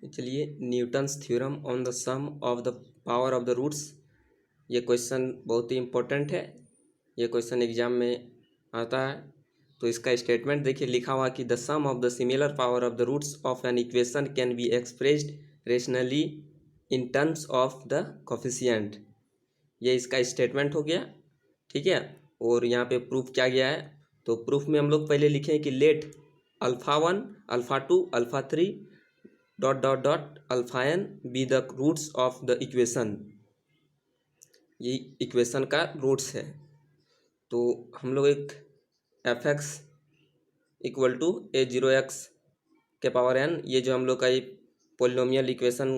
चलिए, Newton's theorem on the sum of the power of the roots, ये question बहुत ही इम्पोर्टेंट है। ये क्वेश्चन एग्जाम में आता है। तो इसका स्टेटमेंट देखिए, लिखा हुआ कि the sum of the similar power of the roots of an equation can be expressed rationally in terms of the coefficient. ये इसका स्टेटमेंट हो गया, ठीक है। और यहाँ पे प्रूफ क्या गया है, तो प्रूफ में हम लोग पहले लिखे कि let alpha 1 alpha 2 alpha 3 dot dot dot alpha n be the roots of the equation. ये इक्वेशन का रूट्स है। तो हम लोग एक F x equal to a0x के पावर n, ये जो हम लोग का ये पोलिनोमियल इक्वेशन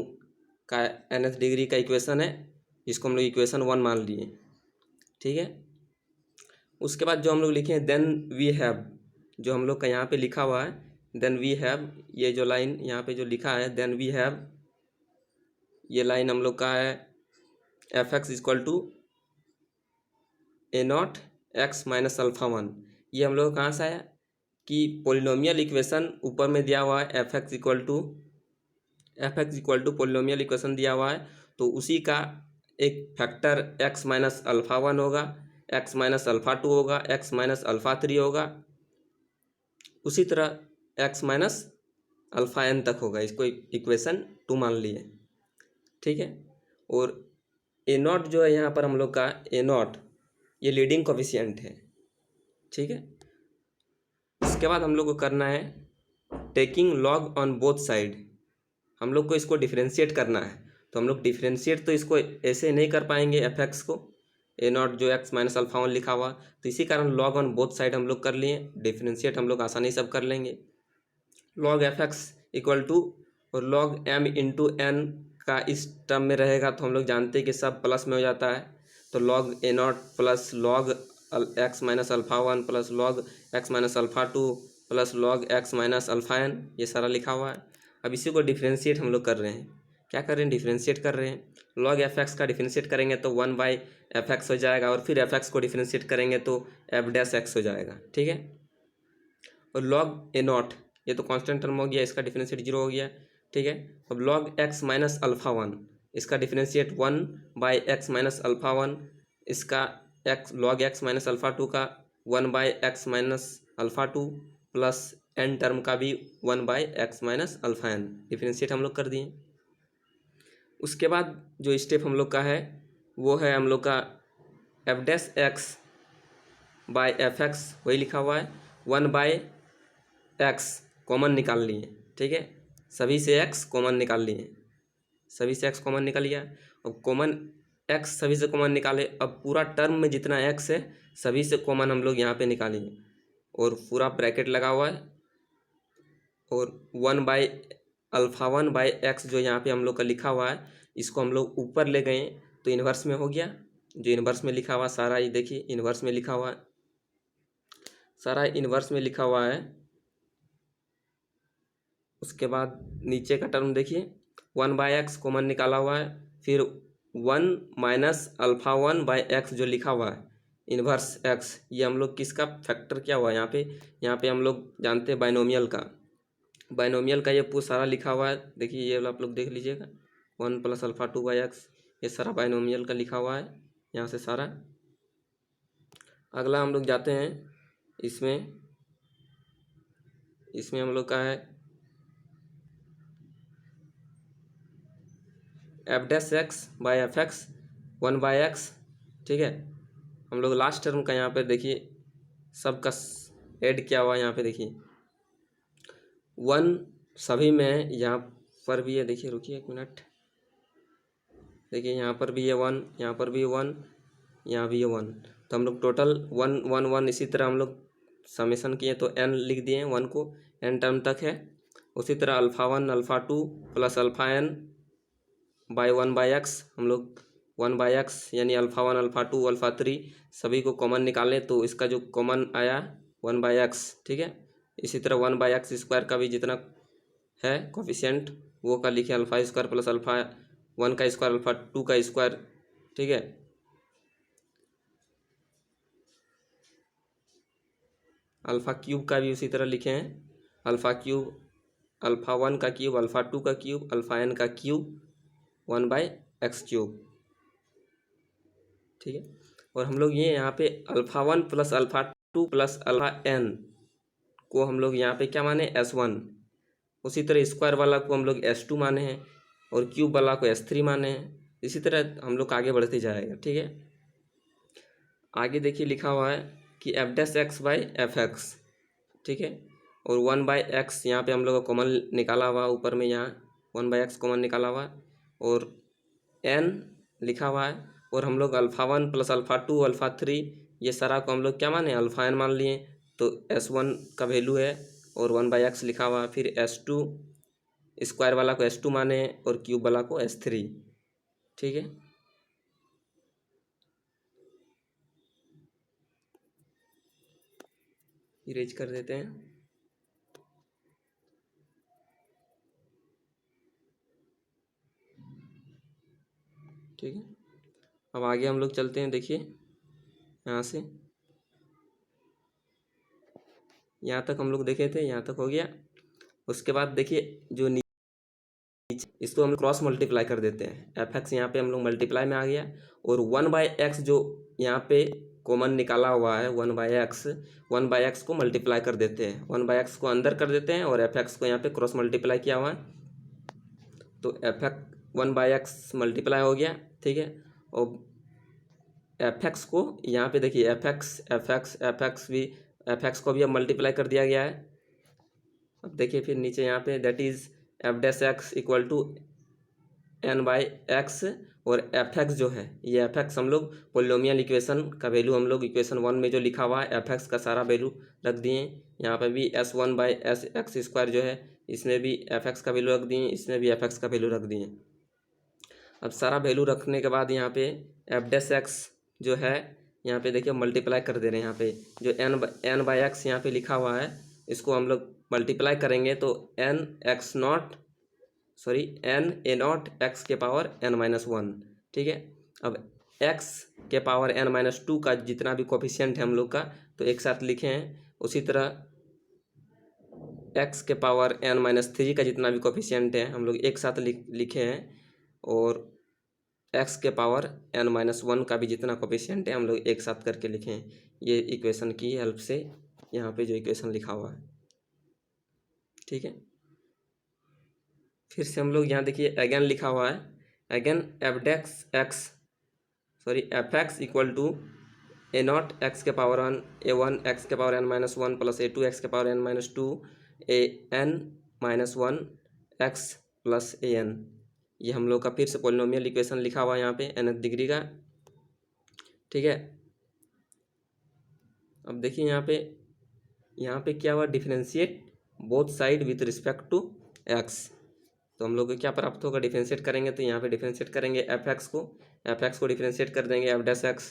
का nth डिग्री का इक्वेशन है, जिसको हम लोग इक्वेशन 1 मान लिए, ठीक है। उसके बाद जो हम लोग लिखे हैं देन वी हैव, जो हम लोग का यहाँ पे लिखा हुआ है देन वी हैव, ये जो लाइन यहाँ पे जो लिखा है देन वी हैव, ये लाइन हम लोग का है f x equal to a not x minus alpha 1। ये हम लोग कहाँ से आया कि पोलिनोमियल इक्वेशन ऊपर में दिया हुआ है f x equal to polynomial equation दिया हुआ है, तो उसी का एक फैक्टर एक्स माइनस अल्फा 1 होगा, एक्स माइनस अल्फा 2 होगा, एक्स माइनस अल्फा 3 होगा, उसी तरह एक्स माइनस अल्फा एन तक होगा। इसको इक्वेशन 2 मान लिए, ठीक है। और ए नॉट जो है यहाँ पर हम लोग का ए नॉट, ये लीडिंग कोफिशिएंट है, ठीक है। इसके बाद हम लोग को करना है taking log on both side. हम लोग को इसको डिफ्रेंशिएट करना है, तो हम लोग डिफ्रेंशिएट तो इसको ऐसे नहीं कर पाएंगे एफ एक्स को, ए नॉट जो एक्स माइनस अल्फा 1 लिखा हुआ, तो इसी कारण लॉग ऑन बोथ साइड हम लोग कर लिए। डिफ्रेंशिएट हम लोग आसानी से अब कर लेंगे। Log f x equal to, और लॉग एम इंटू एन का इस टर्म में रहेगा, तो हम लोग जानते हैं कि सब प्लस में हो जाता है। तो log a not plus log x minus alpha 1 plus log x minus alpha 2 plus log x minus alpha n, ये सारा लिखा हुआ है। अब इसी को डिफ्रेंशिएट हम लोग कर रहे हैं। क्या कर रहे हैं, डिफ्रेंशिएट कर रहे हैं। लॉग एफ एक्स का डिफ्रेंशिएट करेंगे तो 1 बाई एफ एक्स हो जाएगा, और फिर एफ एक्स को डिफ्रेंशिएट करेंगे तो एफ डैश एक्स हो जाएगा, ठीक है। और लॉग ए नॉट, ये तो कांस्टेंट टर्म हो गया, इसका डिफरेंशिएट 0 हो गया, ठीक है। अब लॉग एक्स माइनस अल्फा 1, इसका differentiate 1 by x minus alpha 1, इसका x log x minus alpha 2 का 1 by x minus alpha 2 plus n term का भी 1 by x minus alpha n, differentiate हम लोग कर दिए। उसके बाद जो स्टेप हम लोग का है वो है हम लोग का F dash x by F x, वही लिखा हुआ है, 1 बाई एक्स कॉमन निकाल लिए, ठीक है। सभी से एक्स कॉमन निकाल लिए, सभी से एक्स कॉमन निकाल लिया। अब कॉमन एक्स सभी से कॉमन निकाले, अब पूरा टर्म में जितना एक्स है सभी से कॉमन हम लोग यहाँ पे निकालेंगे, और पूरा ब्रैकेट लगा हुआ है। और 1 बाई अल्फा 1 बाई एक्स जो यहाँ पे हम लोग का लिखा हुआ है, इसको हम लोग ऊपर ले गए तो इन्वर्स में हो गया। जो इन्वर्स में लिखा हुआ सारा, ये देखिए इन्वर्स में लिखा हुआ है, सारा इन्वर्स में लिखा हुआ है। उसके बाद नीचे का टर्म देखिए, 1 बाई एक्स कॉमन निकाला हुआ है, फिर 1 माइनस अल्फा 1 बाई एक्स जो लिखा हुआ है इन्वर्स एक्स, ये हम लोग किसका फैक्टर क्या हुआ है यहाँ पे हम लोग जानते हैं बाइनोमियल का। बाइनोमियल का ये पूरा सारा लिखा हुआ है, देखिए ये वाला आप लोग देख लीजिएगा, 1 प्लस अल्फा 2 बाई एक्स, ये सारा बाइनोमियल का लिखा हुआ है यहाँ से सारा। अगला हम लोग जाते हैं इसमें हम लोग का है F dash x by F x 1 by x, ठीक है। हम लोग लास्ट टर्म का यहाँ पे देखिए सबका ऐड किया हुआ है, यहाँ पे देखिए 1 सभी में, यहाँ पर भी है, देखिए रुकिए एक मिनट, देखिए यहाँ पर भी है 1, यहाँ पर भी 1, यहाँ भी है 1, तो हम लोग टोटल 1 1 1 इसी तरह हम लोग समेशन किए, तो n लिख दिए 1 को, n टर्म तक है। उसी तरह alpha 1 alpha 2 plus alpha n by 1 by x, हम लोग 1 बाई एक्स यानी अल्फा 1 अल्फा 2 अल्फा 3 सभी को कॉमन निकालें, तो इसका जो कॉमन आया 1 बाई एक्स, ठीक है। इसी तरह 1 बाई एक्स स्क्वायर का भी जितना है कोफिशिएंट वो का लिखे, अल्फा स्क्वायर प्लस अल्फा 1 का स्क्वायर अल्फा 2 का स्क्वायर, ठीक है। अल्फा क्यूब का भी उसी तरह लिखे हैं, अल्फा क्यूब अल्फ़ा वन का क्यूब, अल्फ़ा टू का क्यूब, अल्फ़ा एन का क्यूब 1/x³। ठीक है। और हम लोग ये यहाँ पे alpha one plus alpha two plus alpha n को हम लोग यहाँ पे क्या माने, S1। उसी तरह स्क्वायर वाला को हम लोग S2 माने हैं और क्यूब वाला को S3 माने हैं। इसी तरह हम लोग आगे बढ़ते जाएगा। ठीक है। आगे देखिए लिखा हुआ है कि f'(x/f(x)। ठीक है। और 1/x यहाँ पे हम लोग का कॉमन निकाला हुआ, ऊपर में यहाँ 1/x कॉमन निकाला हुआ है और n लिखा हुआ है। और हम लोग alpha one plus alpha to alpha three ये सारा को हम लोग क्या माने, अल्फ़ा एन मान लिए। तो S1 का वैल्यू है और 1/x लिखा हुआ है। फिर S2 स्क्वायर वाला को S2 माने और क्यूब वाला को S3। ठीक है। इरेज कर देते हैं। ठीक है। अब आगे हम लोग चलते हैं। देखिए यहाँ से यहाँ तक हम लोग देखे थे, यहाँ तक हो गया। उसके बाद देखिए जो नीचे इसको हम क्रॉस मल्टीप्लाई कर देते हैं। f(x) यहाँ पे हम लोग मल्टीप्लाई में आ गया और 1/x जो यहाँ पे कॉमन निकाला हुआ है 1/x को मल्टीप्लाई कर देते हैं। 1/x को अंदर कर देते हैं और f(x) को यहाँ पे क्रॉस मल्टीप्लाई किया हुआ है। तो f(x) 1/x मल्टीप्लाई हो गया। ठीक है। और f(x) को यहाँ पे देखिए f(x) को भी अब मल्टीप्लाई कर दिया गया है। अब देखिए फिर नीचे यहाँ पे that is f'(x) equal to n/x। और f(x) जो है ये f(x) हम लोग पोलिनोमियल इक्वेशन का वैल्यू हम लोग इक्वेशन 1 में जो लिखा हुआ है f(x) का सारा वैल्यू रख दिए। यहाँ पे भी S1/x² जो है इसमें भी f(x) का वैल्यू रख दिए, इसमें भी f(x) का वैल्यू रख दिए। अब सारा वैल्यू रखने के बाद यहाँ पे f'(x) जो है यहाँ पे देखिए मल्टीप्लाई कर दे रहे हैं। यहाँ पे जो n/x यहाँ पे लिखा हुआ है इसको हम लोग मल्टीप्लाई करेंगे तो n(a0)x⁻n-1। ठीक है। अब x के पावर n-2 का जितना भी कोफिशिएंट है हम लोग का तो एक साथ लिखे हैं। उसी तरह x के पावर n-3 का जितना भी कोफिशिएंट है हम लोग एक साथ लिखे हैं। और x के पावर n-1 का भी जितना कोफिशिएंट है हम लोग एक साथ करके लिखे हैं। ये इक्वेशन की हेल्प से यहाँ पे जो इक्वेशन लिखा हुआ है। ठीक है। फिर से हम लोग यहाँ देखिए अगेन लिखा हुआ है, again f(x) equal to a0 x के पावर 1 a1 x के power n-1 plus a2 x के power n-2 an-1 x plus an। ये हम लोग का फिर से पोलिनोमियल इक्वेशन लिखा हुआ है यहाँ पे nth डिग्री का। ठीक है। अब देखिए यहाँ पे क्या हुआ, differentiate both side with respect to x। तो हम लोग को क्या प्राप्त होगा, डिफरेंशिएट करेंगे तो यहाँ पे डिफरेंशिएट करेंगे f(x) को डिफरेंशिएट कर देंगे f'(x),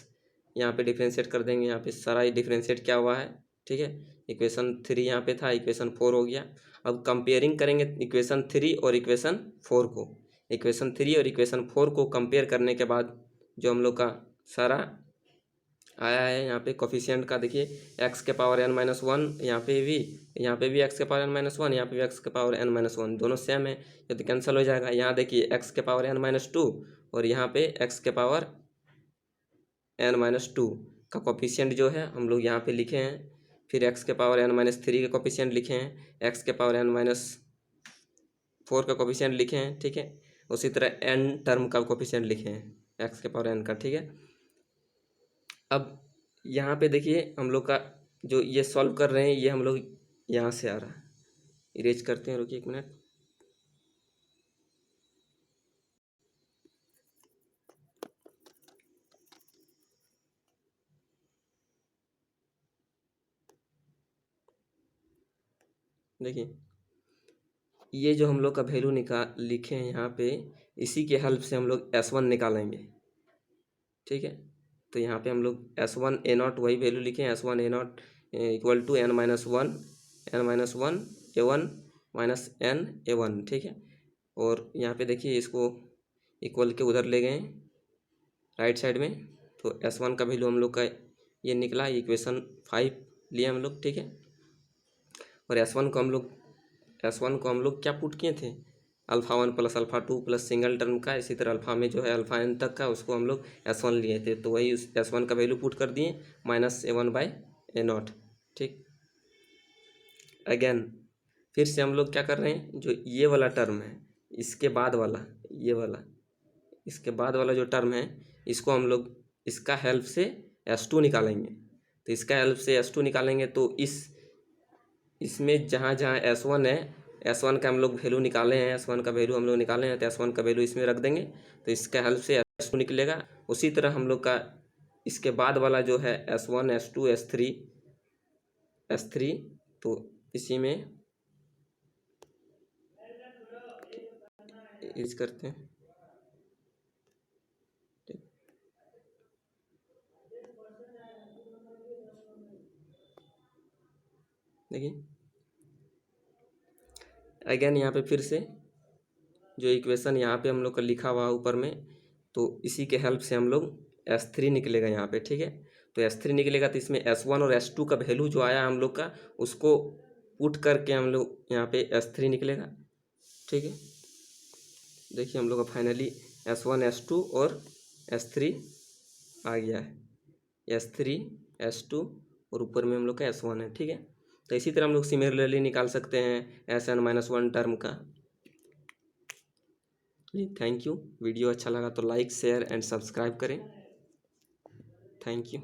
यहाँ पे डिफरेंशिएट कर देंगे। यहाँ पे सारा ही डिफरेंशिएट क्या हुआ है। ठीक है। इक्वेशन 3 यहाँ पे था, इक्वेशन 4 हो गया। अब कंपेयरिंग करेंगे इक्वेशन 3 और इक्वेशन 4 को। इक्वेशन 3 और इक्वेशन 4 को कंपेयर करने के बाद जो हम लोग का सारा आया है यहाँ पे कोफिशिएंट का देखिए x के पावर n-1 यहाँ पे भी x के पावर n-1, यहाँ पे भी x के पावर n-1 दोनों सेम है। ये तो कैंसिल हो जाएगा। यहाँ देखिए x के पावर n-2 और यहाँ पे x के पावर n-2 का कोफिशिएंट जो है हम लोग यहाँ पे लिखे हैं। फिर x के पावर n-3 का कोफिशिएंट लिखे हैं, x के पावर n-4 का कोफिशिएंट लिखे हैं। ठीक है। उसी तरह n टर्म का कोफिशिएंट लिखे हैं x के पावर n का। ठीक है। अब यहाँ पे देखिए हम लोग का जो ये सॉल्व कर रहे हैं ये हम लोग यहाँ से आ रहा है। इरेज करते हैं, रुकिए 1 मिनट। देखिए ये जो हम लोग का वैल्यू लिखे हैं यहाँ पे, इसी के हेल्प से हम लोग S1 निकालेंगे। ठीक है। तो यहाँ पे हम लोग S1 A0 वही वैल्यू लिखे हैं, S1 A0 equal to n-1 a1 minus n a1। ठीक है। और यहाँ पे देखिए इसको इक्वल के उधर ले गए राइट साइड में, तो S1 का वैल्यू हम लोग का ये निकला, इक्वेशन 5 लिए हम लोग। ठीक है। और S1 को हम लोग S1 को हम लोग क्या पुट किए थे, alpha 1 plus alpha 2 plus single term का, इसी तरह अल्फ़ा में जो है अल्फ़ा n तक का, उसको हम लोग S1 लिए थे, तो वही उस S1 का वैल्यू पुट कर दिए -A1/A0। ठीक, अगेन फिर से हम लोग क्या कर रहे हैं, जो ये वाला टर्म है इसके बाद वाला, ये वाला इसके बाद वाला जो टर्म है, इसको हम लोग इसका हेल्प से S2 निकालेंगे। तो इसका हेल्प से S2 निकालेंगे तो इसमें जहाँ जहाँ S1 है, S1 का हम लोग वैल्यू निकाले हैं, S1 का वैल्यू हम लोग निकाले हैं, तो S1 का वैल्यू इसमें रख देंगे, तो इसका हेल्प से S2 निकलेगा। उसी तरह हम लोग का इसके बाद वाला जो है S1 S2 S3, तो इसी में यूज करते हैं। देखिए अगेन यहाँ पे फिर से जो इक्वेशन यहाँ पे हम लोग का लिखा हुआ ऊपर में, तो इसी के हेल्प से हम लोग S3 निकलेगा यहाँ पे। ठीक है, तो S3 निकलेगा, तो इसमें S1 और S2 का वैल्यू जो आया हम लोग का, उसको पुट करके हम लोग यहाँ पे S3 निकलेगा। ठीक है, देखिए हम लोग का फाइनली S1 S2 और S3 आ गया है, S3 S2 और ऊपर में हम लोग का S1 है। ठीक है, तो इसी तरह हम लोग सिमिलरली निकाल सकते हैं Sn-1 टर्म का। Thank you. वीडियो अच्छा लगा तो लाइक शेयर एंड सब्सक्राइब करें। Thank you.